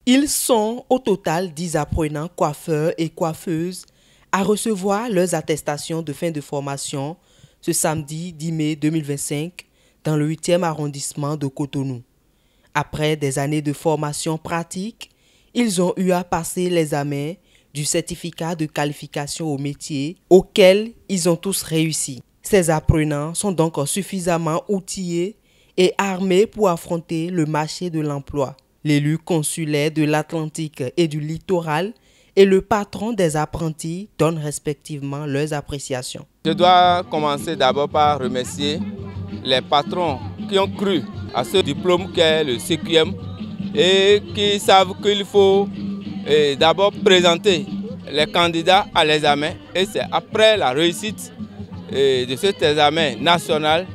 Ils sont au total 10 apprenants coiffeurs et coiffeuses à recevoir leurs attestations de fin de formation ce samedi 10 mai 2025 dans le 8e arrondissement de Cotonou. Après des années de formation pratique, ils ont eu à passer l'examen du certificat de qualification au métier auquel ils ont tous réussi. Ces apprenants sont donc suffisamment outillés et armés pour affronter le marché de l'emploi. L'élu consulaire de l'Atlantique et du littoral et le patron des apprentis donnent respectivement leurs appréciations. Je dois commencer d'abord par remercier les patrons qui ont cru à ce diplôme qu'est le CQM et qui savent qu'il faut d'abord présenter les candidats à l'examen et c'est après la réussite de cet examen national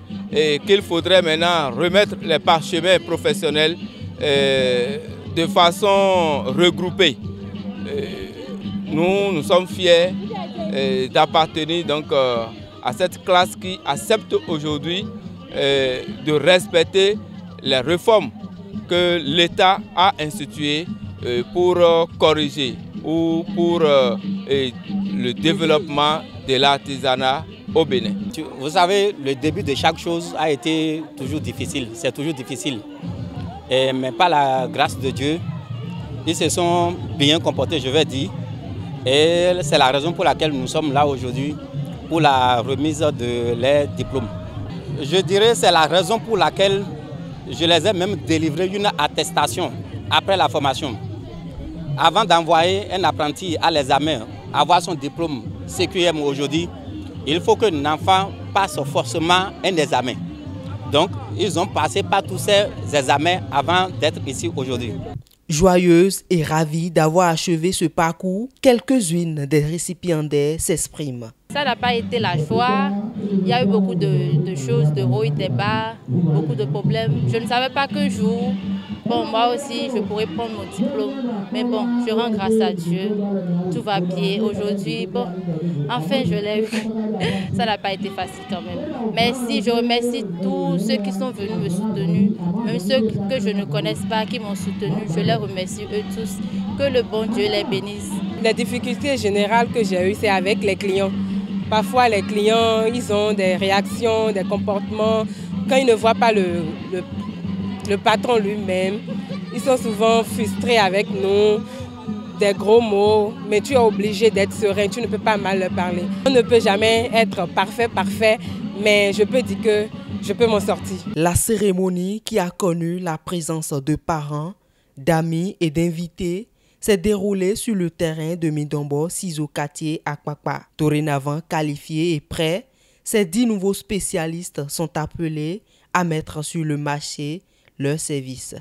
qu'il faudrait maintenant remettre les parchemins professionnels de façon regroupée. Nous sommes fiers d'appartenir donc à cette classe qui accepte aujourd'hui de respecter les réformes que l'État a instituées pour corriger ou pour le développement de l'artisanat au Bénin. Vous savez, le début de chaque chose a été toujours difficile, c'est toujours difficile. Mais par la grâce de Dieu, ils se sont bien comportés, je vais dire. Et c'est la raison pour laquelle nous sommes là aujourd'hui, pour la remise de leurs diplômes. Je dirais que c'est la raison pour laquelle je les ai même délivré une attestation après la formation. Avant d'envoyer un apprenti à l'examen, avoir son diplôme CQM aujourd'hui, il faut que l'enfant passe forcément un examen. Donc, ils ont passé par tous ces examens avant d'être ici aujourd'hui. Joyeuse et ravie d'avoir achevé ce parcours, quelques-unes des récipiendaires s'expriment. Ça n'a pas été la joie. Il y a eu beaucoup de choses, de hauts et de bas, beaucoup de problèmes. Je ne savais pas qu'un jour, moi aussi, je pourrais prendre mon diplôme. Mais bon, je rends grâce à Dieu. Tout va bien. Aujourd'hui, enfin, je l'ai eu. Ça n'a pas été facile quand même. Merci, je remercie tous ceux qui sont venus me soutenir, même ceux que je ne connaisse pas, qui m'ont soutenu. Je les remercie eux tous. Que le bon Dieu les bénisse. Les difficultés générales que j'ai eues, c'est avec les clients. Parfois, les clients, ils ont des réactions, des comportements. Quand ils ne voient pas le patron lui-même, ils sont souvent frustrés avec nous, des gros mots, mais tu es obligé d'être serein, tu ne peux pas mal leur parler. On ne peut jamais être parfait, mais je peux dire que je peux m'en sortir. La cérémonie qui a connu la présence de parents, d'amis et d'invités s'est déroulée sur le terrain de Midombo Sizo-Quartier à Kpakpa. Dorénavant qualifiés et prêts, ces 10 nouveaux spécialistes sont appelés à mettre sur le marché leurs services.